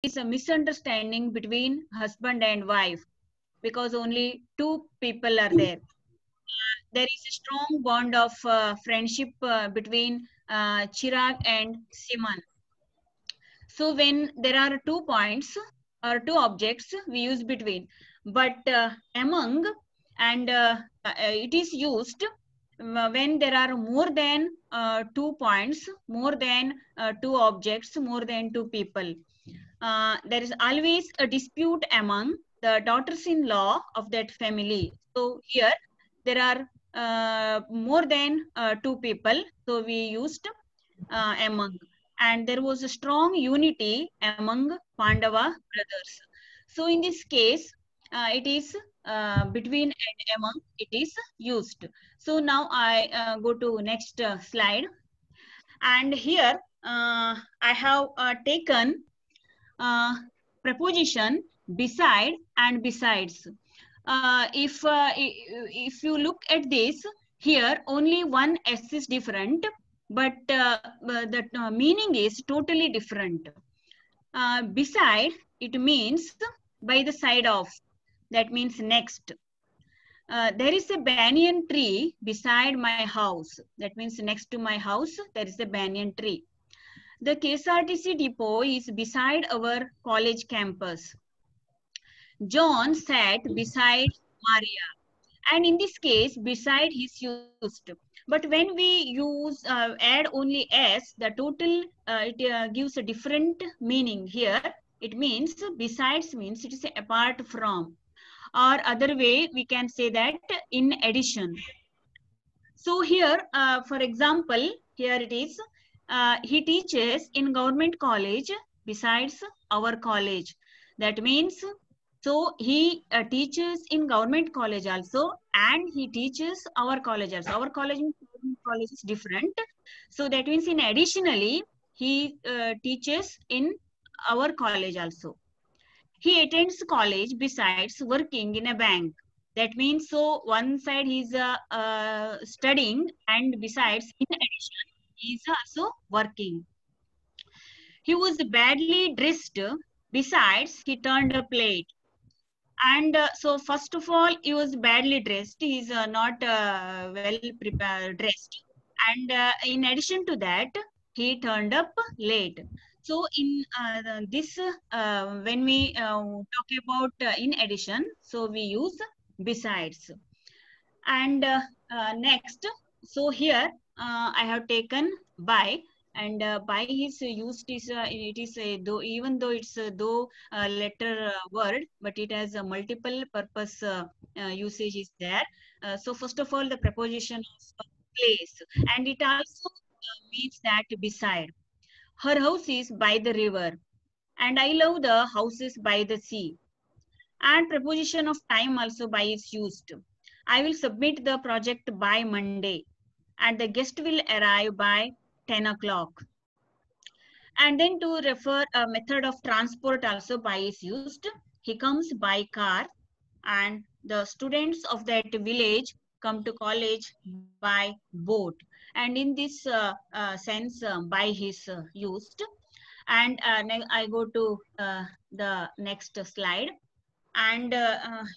is a misunderstanding between husband and wife because only two people are there. There is a strong bond of friendship between Chirag and Simon. So when there are 2 points or two objects, we use between. But among and it is used when there are more than 2 points, more than two objects, more than two people. There is always a dispute among the daughters-in-law of that family. So here there are more than two people. So we used among. And there was a strong unity among Pandava brothers. So in this case, it is between and among it is used. So now I go to next slide. And here I have taken uh, preposition beside and besides. If you look at this, here only one S is different, but the meaning is totally different. Beside, it means by the side of, that means next. There is a banyan tree beside my house. That means next to my house, there is a banyan tree. The KSRTC depot is beside our college campus. John sat beside Maria. And in this case, beside is used. But when we use add only s, the total it gives a different meaning. Here it means besides means it is apart from, or other way we can say that in addition. So here, for example, here it is. He teaches in government college besides our college. That means, so he teaches in government college also, and he teaches our college also. Our college and government college is different. So that means in additionally, he teaches in our college also. He attends college besides working in a bank. That means, so one side he's studying, and besides, in addition, he's also working. He was badly dressed. Besides, he turned up late. And so, first of all, he was badly dressed. He's not well prepared, dressed. And in addition to that, he turned up late. So, in this, when we talk about in addition, so we use besides. And next, so here I have taken by, and by is used is it is a though, even though it's a though letter word, but it has a multiple purpose usage is there. So first of all, the preposition of place, and it also means that beside. Her house is by the river, and I love the houses by the sea. And preposition of time also by is used. I will submit the project by Monday, and the guest will arrive by 10 o'clock. And then to refer a method of transport also by is used. He comes by car, and the students of that village come to college by boat. And in this sense, by his used. And I go to the next slide. And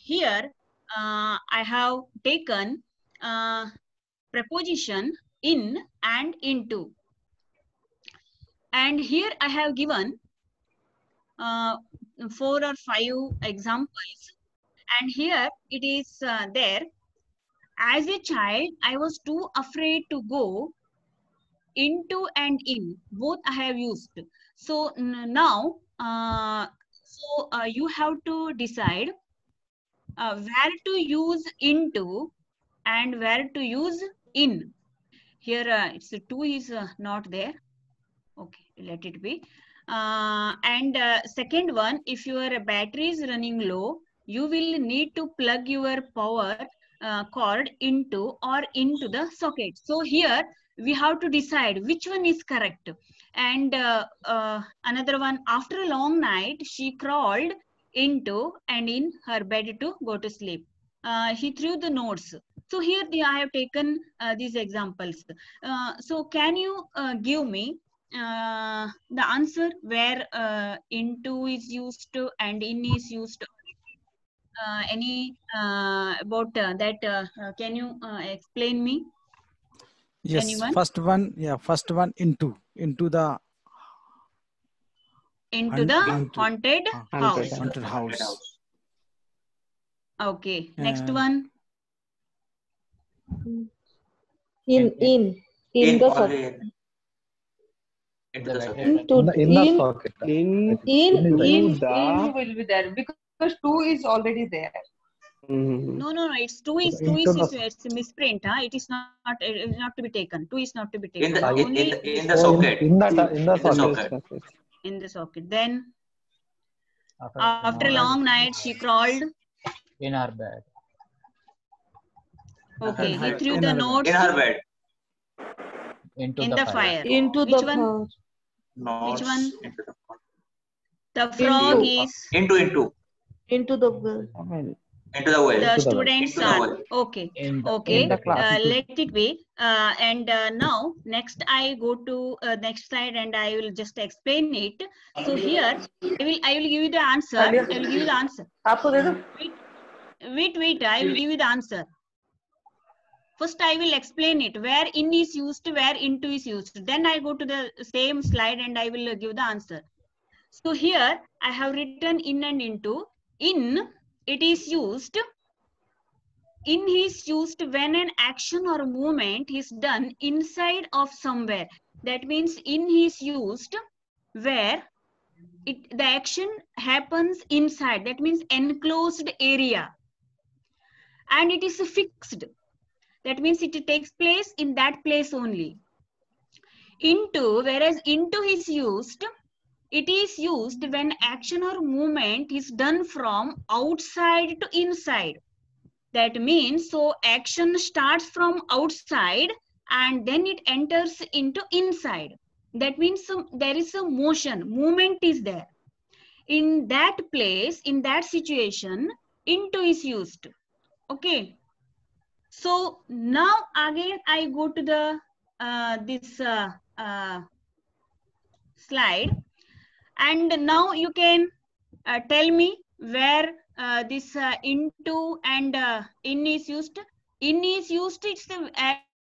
here I have taken preposition in and into. And here I have given 4 or 5 examples. And here it is there. As a child, I was too afraid to go into and in. Both I have used. So now, you have to decide where to use into and where to use in. Here it's 2 is not there. Okay, let it be. And second one, if your battery is running low, you will need to plug your power cord into or into the socket. So here we have to decide which one is correct. And another one, after a long night, she crawled into and in her bed to go to sleep. He threw the notes. So here I have taken these examples. So can you give me the answer where into is used and in is used. Any about that? Can you explain me? Yes, Anyone? first one, yeah, first one into the haunted house. haunted house. Okay, next one. In the socket. Into the socket. In will be there because 2 is already there. No, it's 2 is it's a misprint. It is not to be taken. 2 is not to be taken. In the socket. In the socket. In the socket. Then after a long night, she crawled in her bed. Okay, he threw the notes in her bed. Into in the fire. Into Which the one? fire. Which one? Into the The frog is into the well. Into the well. the students Into the are well. okay. In the, Okay, in the class. let it be. And now next I go to next slide and I will just explain it. So here I will give you the answer. I will give you the answer. Wait. I will give you the answer. First, I will explain it. Where in is used, where into is used. Then I go to the same slide and I will give the answer. So here I have written in and into. In, it is used. In is used when an action or movement is done inside of somewhere. That means in is used where the action happens inside. That means enclosed area. And it is fixed. That means it takes place in that place only. Into, whereas into is used, it is used when action or movement is done from outside to inside. That means, so action starts from outside and then it enters into inside. That means there is a motion, movement is there. In that place, in that situation, into is used. Okay. So now again I go to the this slide, and now you can tell me where this into and in is used. In is used, it's the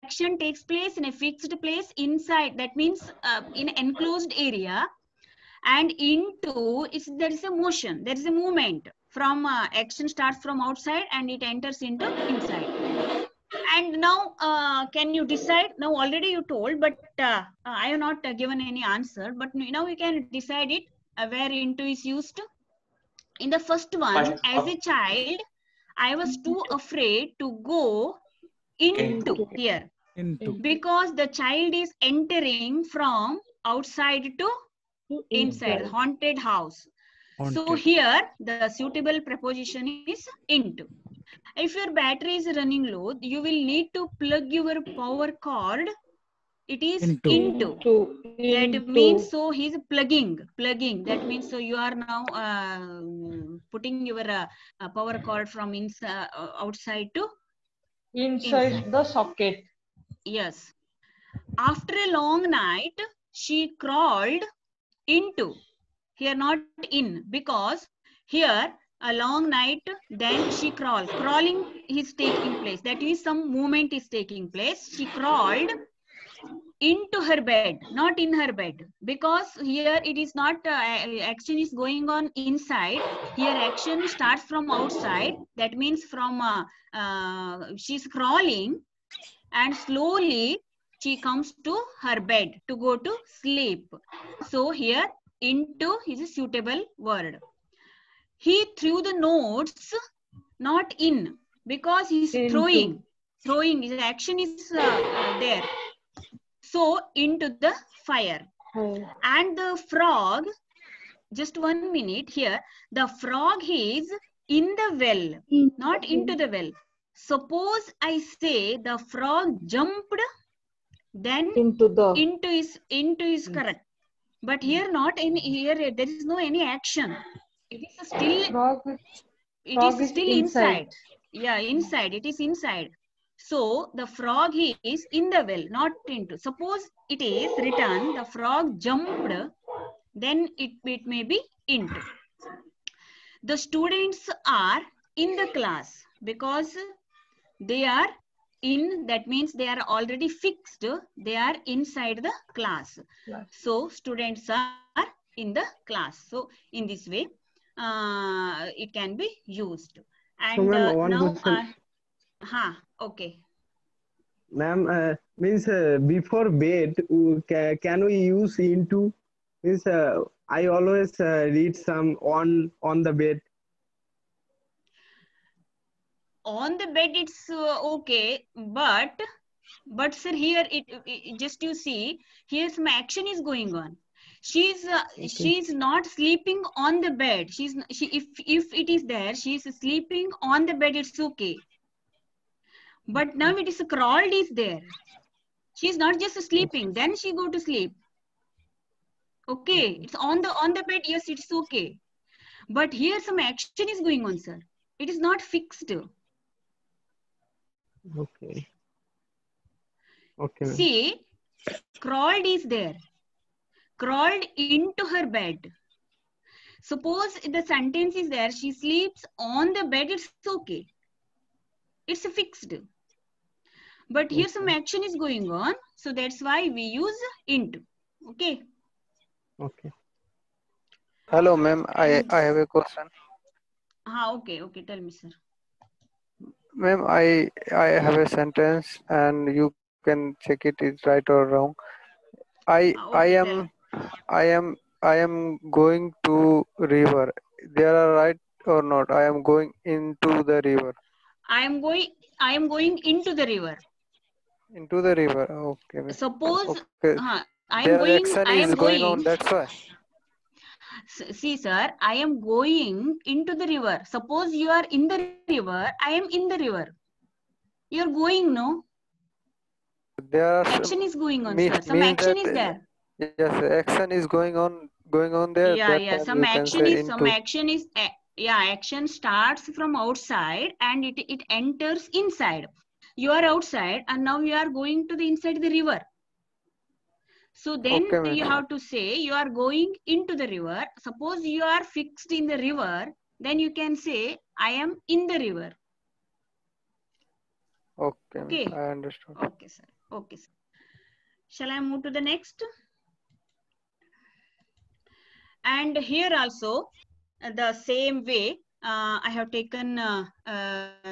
action takes place in a fixed place inside. That means in enclosed area. And into is there is a motion, there is a movement from action starts from outside and it enters into inside. And now can you decide? Now already you told, but I have not given any answer, but now you can decide it where into is used. In the first one, as a child, I was too afraid to go into here because the child is entering from outside to inside, haunted house. So here the suitable preposition is into. If your battery is running low, you will need to plug your power cord. It is into. That means, so he's plugging. That means, so you are now putting your power cord from outside to inside the socket. Yes. After a long night, she crawled into. Here not in, because here a long night, then she crawled. Crawling is taking place. That is, some movement is taking place. She crawled into her bed, not in her bed, because here it is not action is going on inside. Here action starts from outside. That means from she's crawling and slowly she comes to her bed to go to sleep. So here into is a suitable word. He threw the notes, not in, because he's throwing. His action is there. So into the fire. And the frog, just 1 minute here, the frog is in the well, not into the well. Suppose I say the frog jumped, then into is correct. But here not in here, there is no any action. It is still, it is still inside. Yeah, inside. It is inside. So the frog is in the well, not into. Suppose it is written the frog jumped, then it may be into. The students are in the class because they are in, that means they are already fixed, they are inside the class. So students are in the class. So in this way it can be used. And now okay. Ma'am, means before bed, can we use into? Means I always read some on the bed. On the bed it's okay, but sir, here it just you see, here some action is going on. She's not sleeping on the bed. If it is there, she's sleeping on the bed, it's okay. But now it is crawled is there. She's not just sleeping, then she go to sleep. Okay, it's on the bed, yes, it's okay. But here some action is going on, sir. It is not fixed. Okay. Okay. See, crawled is there. Crawled into her bed. Suppose the sentence is there, she sleeps on the bed, it's okay. It's fixed. But here some action is going on, so that's why we use into. Okay. Okay. Hello, ma'am. I have a question. Okay. Tell me, sir. Ma'am, I have a sentence, and you can check it is right or wrong. I am going to river. There are right or not? I am going into the river. I am going into the river. Into the river. Okay. Suppose okay. I am going. Action I am is going on. That's why. See, sir, I am going into the river. Suppose you are in the river. I am in the river. You are going, no? There are action is going on, sir. Some action is there. Yes, action is going on there. Yeah. Some action is. Action starts from outside and it enters inside. You are outside and now you are going to the inside the river. So then you have to say you are going into the river. Suppose you are fixed in the river, then you can say I am in the river. Okay. I understood. Okay, sir. Shall I move to the next? And here also the same way I have taken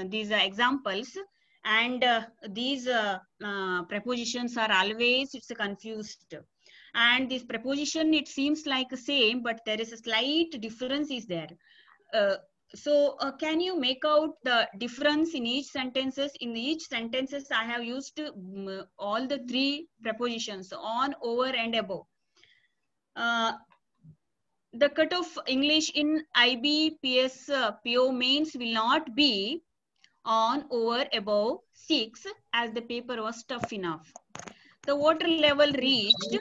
these examples, and these prepositions are always confused, and this preposition it seems like the same, but there is a slight difference is there. So can you make out the difference in each sentences? In each sentences I have used all the three prepositions, on, over and above. The cutoff English in IB, PS, PO mains will not be on, over, above 6 as the paper was tough enough. The water level reached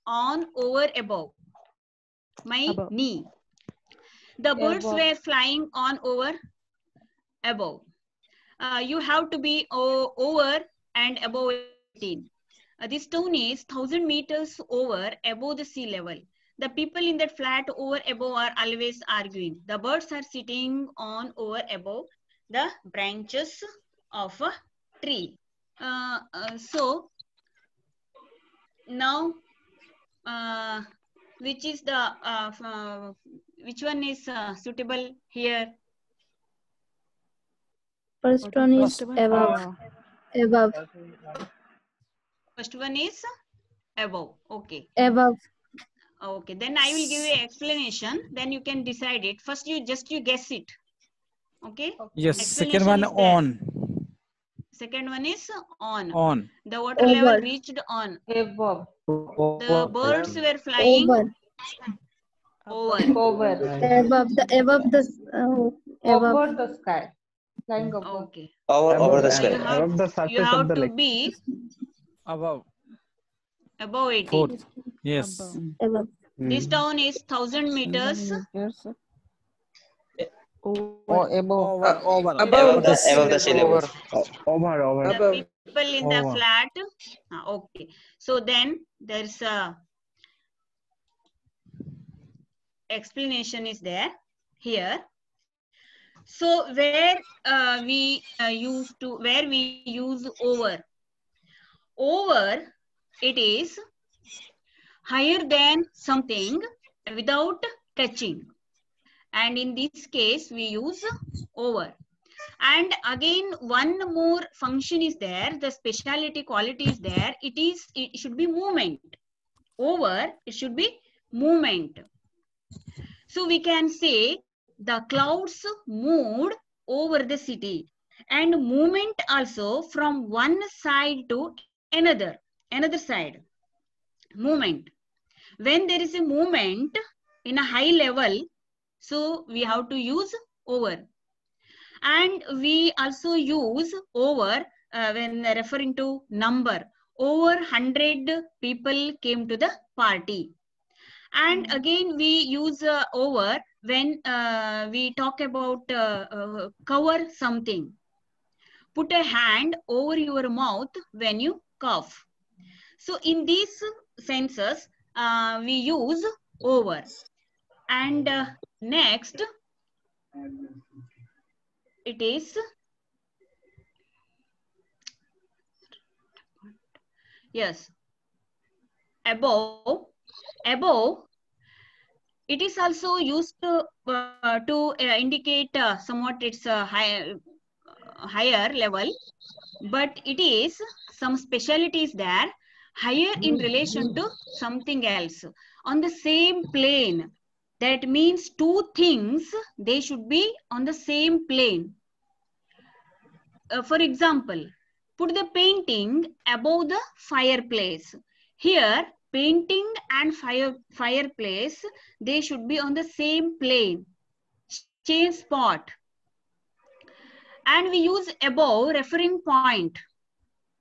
on, over, above my knee. The birds were flying on, over, above. You have to be over and above 18. This stone is 1000 meters over above the sea level. The people in that flat over above are always arguing. The birds are sitting on, over, above the branches of a tree. So now which is the which one is suitable here? First one is above. First one is above. Okay. Above. Okay. Then I will give you an explanation. Then you can decide it. First, you guess it. Okay. Yes. Second one on. Second one is on. On. The water level reached on. Above. The birds were flying. Over. Above the sky. Flying above. Okay. Over the sky. Above the surface You have of the to lake. be Above. above 18. Fourth. Yes. above. This town is 1000 meters above. Over. Above The Above the syllable. Over. The above. people in the Over. flat. Okay. So then there's a explanation is there here. So where we use over. Over, it is higher than something without touching. And in this case, we use over. And again, one more function is there. The speciality quality is there. It should be movement. Over, it should be movement. So we can say the clouds moved over the city, and movement also from one side to another side. Movement. When there is a movement in a high level, so we have to use over. And we also use over when referring to number. Over 100 people came to the party. And again, we use over when we talk about cover something. Put a hand over your mouth when you cough. So in these senses, we use over. And next, it is, yes, above. Above, it is also used to indicate somewhat its higher level, but it is some specialties there, higher in relation to something else, on the same plane. That means two things, they should be on the same plane. For example, put the painting above the fireplace. Here, painting and fireplace, they should be on the same plane, same spot. And we use above reference point.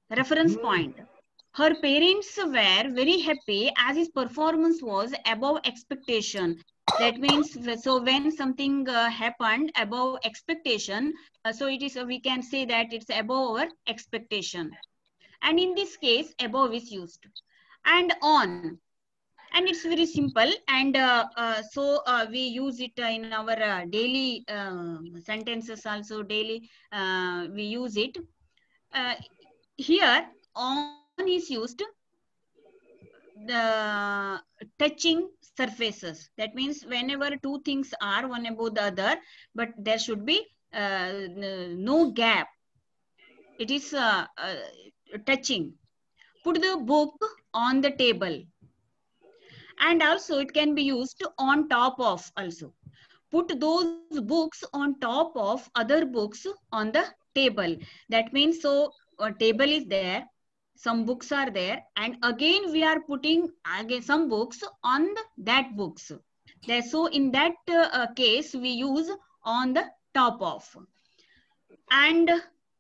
Her parents were very happy as his performance was above expectation. That means, so when something happened above expectation, so it is, we can say that it's above our expectation. And in this case, above is used. And on. And it's very simple. And so we use it in our daily sentences also, daily we use it. Here, on is used, the touching surfaces. That means whenever two things are one above the other, but there should be no gap. It is touching. Put the book on the table. And also it can be used on top of also. Put those books on top of other books on the table. That means, so a table is there, some books are there, and again we are putting again some books on that books. So in that case, we use on the top of. And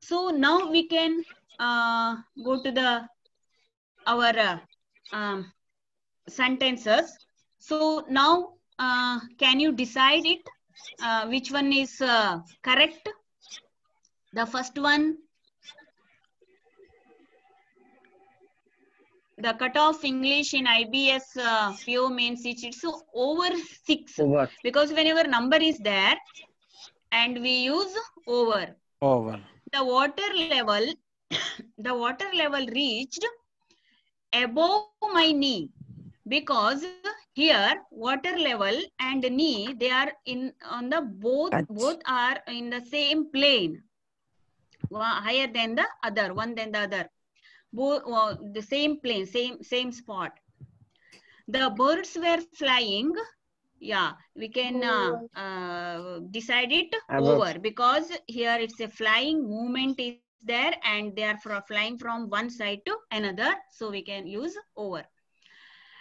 so now we can go to our sentences. So now can you decide it? Which one is correct? The first one, the cutoff English in IBS PO mains it's over 6. Over. Because whenever number is there and we use over. Over. The water level reached above my knee, because here water level and knee, they are on the both are in the same plane, higher than the other, one than the other, both the same plane, same spot. The birds were flying. Yeah, we can decide it over, because here it's a flying movement is there and they are flying from one side to another, so we can use over.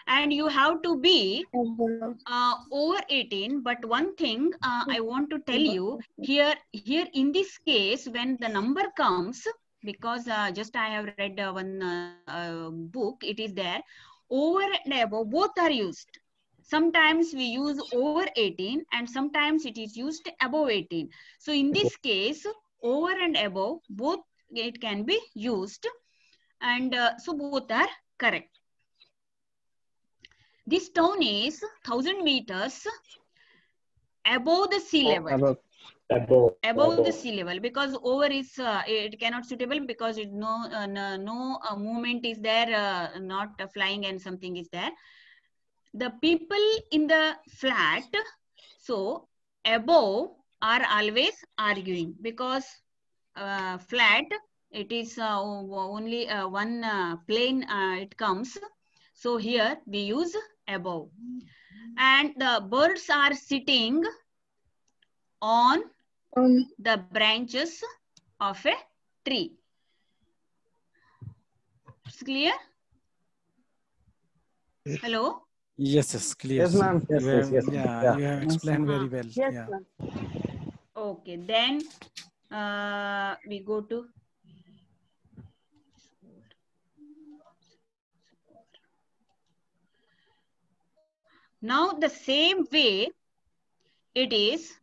And you have to be over 18. But one thing I want to tell you here in this case, when the number comes, because just I have read one book, it is there, over and above both are used. Sometimes we use over 18 and sometimes it is used above 18. So in this case, over and above, both it can be used, and so both are correct. This town is 1,000 meters above the sea level. Above the sea level, because over is it cannot suitable because it no movement is there, not flying and something is there. The people in the flat, so above are always arguing, because flat it is only one plane it comes. So here we use above. And the birds are sitting on the branches of a tree. It's clear? Hello? Yes, clear. Yes, ma'am. You have explained very well. Yes, Yeah. ma'am. Okay, then we go to now the same way it is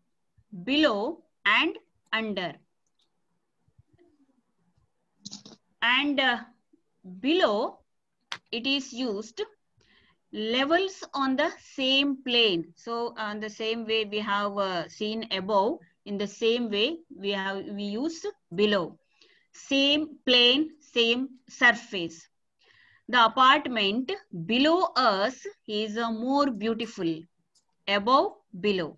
below and under. And below it is used levels on the same plane. So on the same way we have seen above, in the same way we use below. Same plane, same surface. The apartment below us is more beautiful. Above, below.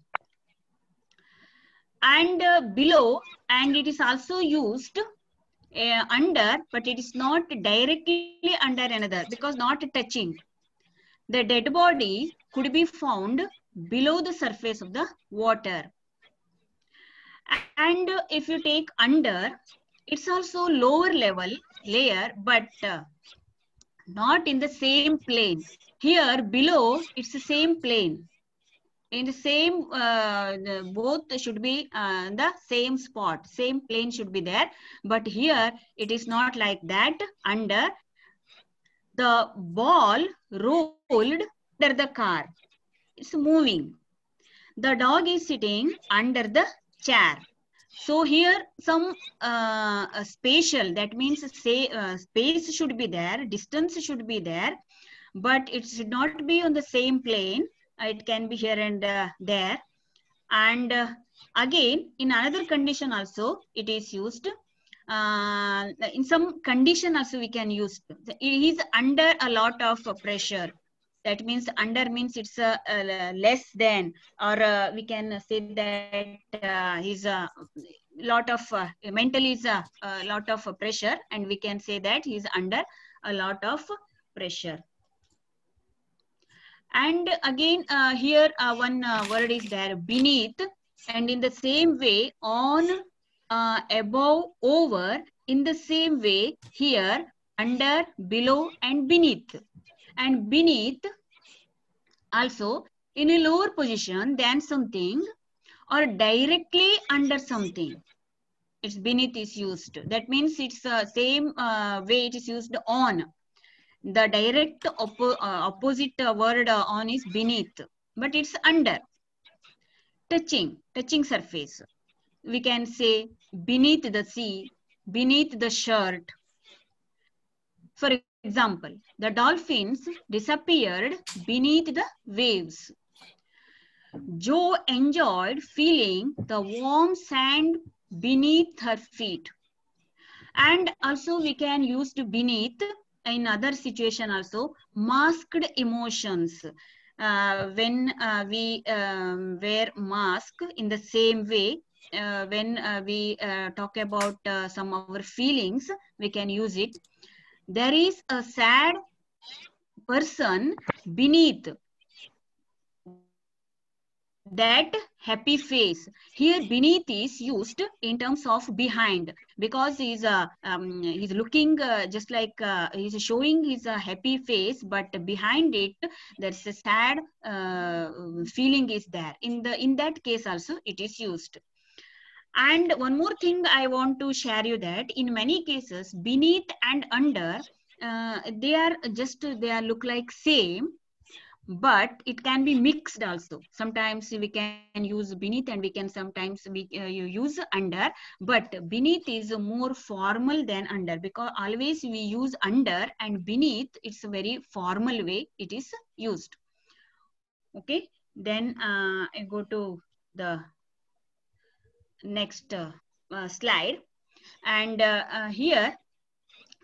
And below, and it is also used under, but it is not directly under another, because not touching. The dead body could be found below the surface of the water. And if you take under, it's also lower level layer, but not in the same plane. Here below, it's the same plane. In the same, both should be the same spot, same plane should be there. But here it is not like that. Under, the ball rolled under the car. It's moving. The dog is sitting under the chair. So here some spatial, that means say space should be there, distance should be there, but it should not be on the same plane. It can be here and there. And again, in another condition also, it is used. In some condition also we can use. It is under a lot of pressure. That means under means it's less than, or we can say that he's a lot of mentally is a lot of pressure, and we can say that he's under a lot of pressure. And again here one word is there, beneath, and in the same way on, above, over, in the same way here under, below and beneath. And beneath also in a lower position than something, or directly under something. It's beneath is used. That means it's the same way it is used on. The direct opposite word on is beneath, but it's under. Touching surface. We can say beneath the sea, beneath the shirt. For example, the dolphins disappeared beneath the waves. Joe enjoyed feeling the warm sand beneath her feet. And also we can use to beneath in other situation also, masked emotions. When we wear mask, in the same way, when we talk about some of our feelings, we can use it. There is a sad person beneath that happy face. Here beneath is used in terms of behind, because he's looking just like he's showing his happy face, but behind it there's a sad feeling is there. In that case also it is used. And one more thing I want to share you, that in many cases beneath and under they look like same, but it can be mixed also. Sometimes we can use beneath and we can sometimes you use under, but beneath is more formal than under, because always we use under and beneath, it's a very formal way it is used. Okay, then I go to the next slide, and here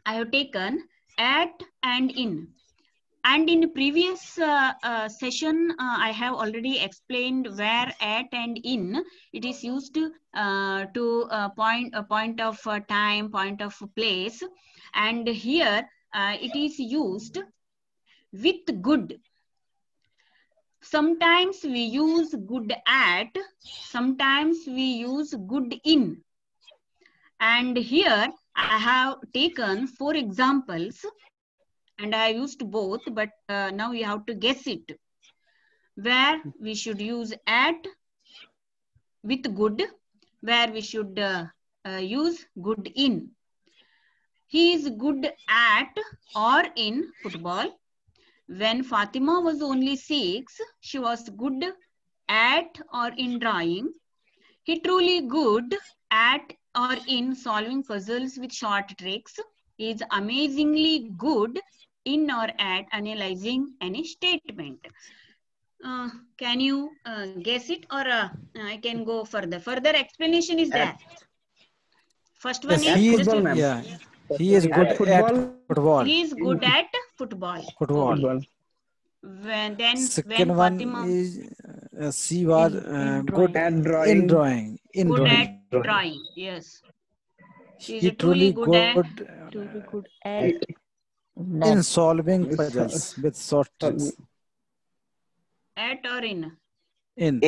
I have taken at and in. And in previous session, I have already explained where at and in it is used to point a point of time, point of place, and here it is used with good. Sometimes we use good at, sometimes we use good in. And here I have taken 4 examples and I used both, but now you have to guess it. Where we should use at with good, where we should use good in. He is good at or in football. When Fatima was only 6, she was good at or in drawing. He truly good at or in solving puzzles with short tricks. He is amazingly good in or at analyzing any statement. Can you guess it, or I can go further? Further explanation is there. First one Yes, is he just is, yeah, he is good at football. he is good at football. Football. Okay. Then Second when one Fatima is she was good At in drawing. drawing. In good drawing. at drawing, yes. She He is truly truly good at good in solving puzzles with short tricks. at or in. In.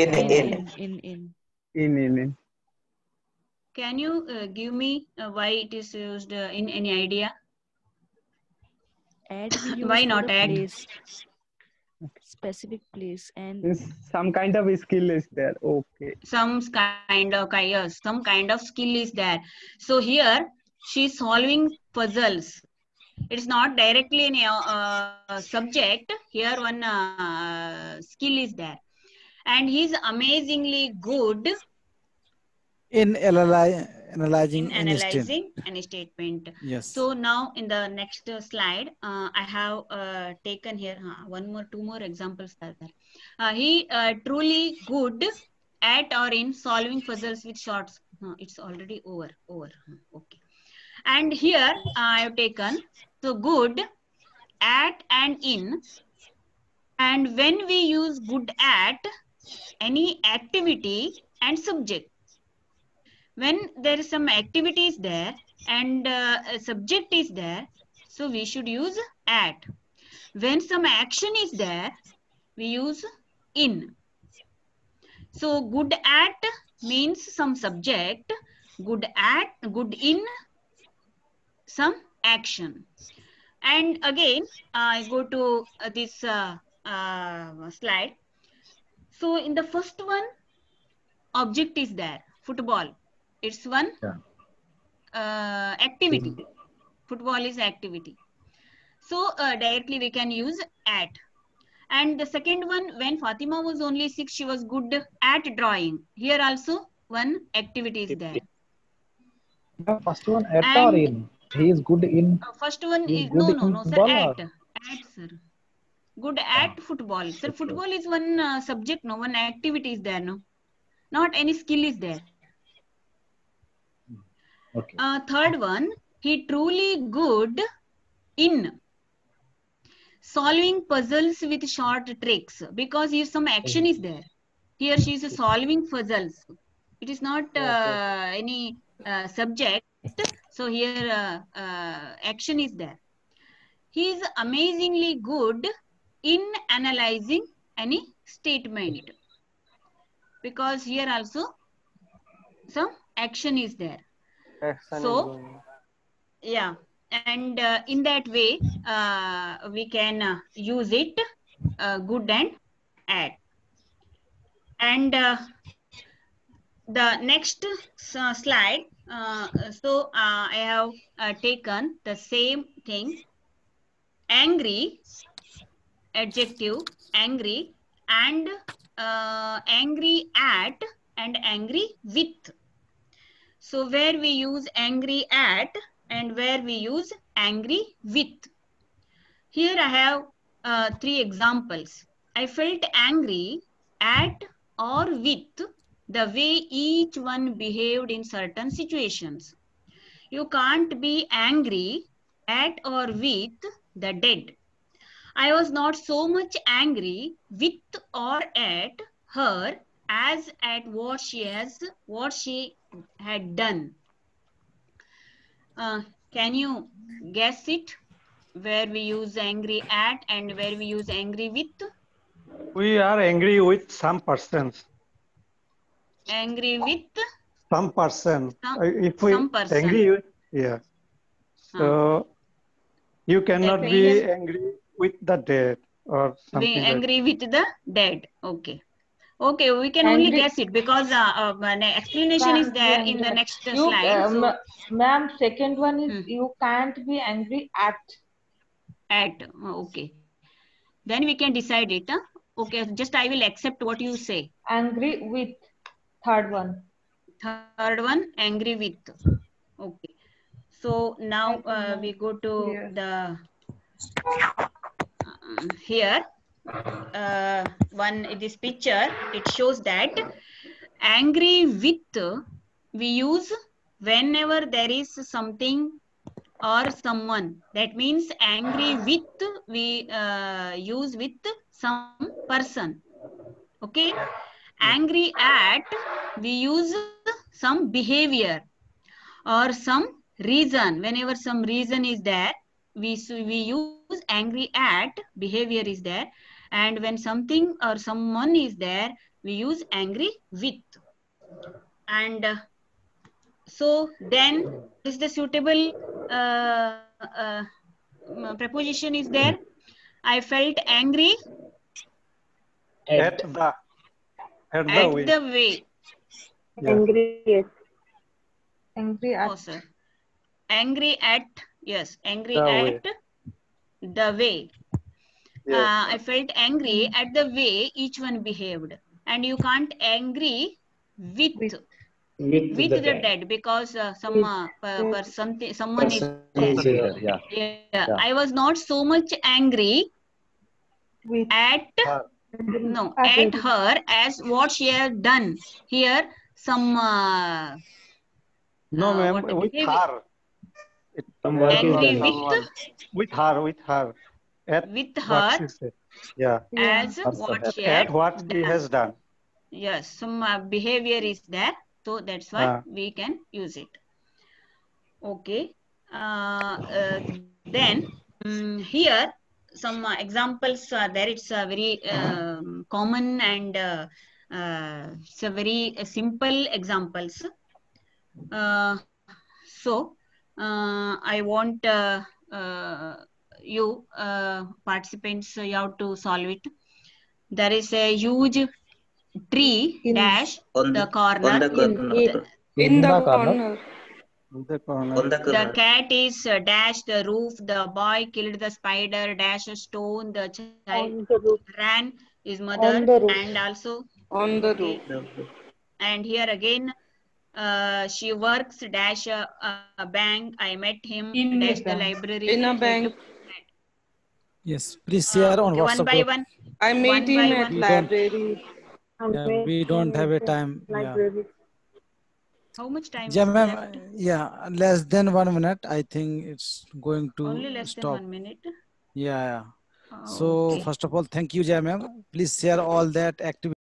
In. Can you give me why it is used in any idea? At we use Why for not the at? place, specific place, and Means some kind of skill is there. Okay. Some kind of skill is there. So here she is solving puzzles. It's not directly in a subject. Here one skill is there, and he's amazingly good In analyzing any statement. Yes. So now in the next slide, I have taken here two more examples are there. He truly good at or in solving puzzles with shorts. It's already over. Okay. And here I have taken so good at and in. And when we use good at, any activity and subject. When there is some activity is there and a subject is there, so we should use at. When some action is there, we use in. So good at means some subject, good in some action. And again, I go to this slide. So in the first one, object is there, football. It's one activity. Football is activity. So directly we can use at. And the second one, when Fatima was only 6, she was good at drawing. Here also one activity is there. The first one at or in? He is good in. First one is no, sir. At, sir. Good at football. Sir, football is one subject, no, one activity is there, no. Not any skill is there. Okay. Third one, he truly good in solving puzzles with short tricks, because here some action is there. Here she is solving puzzles. It is not any subject. So here action is there. He is amazingly good in analyzing any statement, because here also some action is there. So yeah, and in that way we can use it good and at. And the next slide, so I have taken the same thing. Angry adjective angry and angry at and angry with. So where we use angry at and where we use angry with. Here I have 3 examples. I felt angry at or with the way each one behaved in certain situations. You can't be angry at or with the dead. I was not so much angry with or at her as at what she had done. Can you guess it? Where we use angry at and where we use angry with? We are angry with some persons. Angry with some person. If we some person. angry with, yeah. So you cannot be angry with the dead or something. Be angry with the dead. Okay. Okay, we can only guess it because an explanation is there in the next slide. So, ma'am, second one is you can't be angry at. At, okay. Then we can decide it. Huh? Okay, just I will accept what you say. Angry with, third one. Third one, angry with. Okay. So now we go to the here. This picture, it shows that angry with we use whenever there is something or someone. That means angry with we use with some person. Okay. Angry at we use some behavior or some reason. Whenever some reason is there, we use angry at, behavior is there. And when something or someone is there, we use angry with. And so then is the suitable preposition is there. I felt angry at the way. Yeah. Angry at. Oh, sir. Angry at, yes, angry The at way. the way. Yes. I felt angry at the way each one behaved. And you can't angry with the dead because someone is dead. Yeah. I was not so much angry at her as what she had done. Here some no, ma'am, with her. Angry with her. At with her what she said. Yeah. As what she had what she has done. Yes, some behavior is there. So that's why we can use it. Okay. Then here some examples are there. It's very common and it's a very simple examples. So I want you participants, you have to solve it. There is a huge tree dash the corner. In the corner. The cat is dash the roof. The boy killed the spider dash a stone. The child ran his mother and also on the roof. And here again she works dash a bank. I met him in dash the library. In a bank. Yes, please share on WhatsApp. One by one. I met him at library. Yeah, we don't have a time. Yeah. How much time? Yeah, ma'am. Yeah, less than 1 minute. I think it's going to only less stop. than 1 minute. Yeah. Oh, So okay. first of all, thank you, Jai ma'am. Please share all that activity.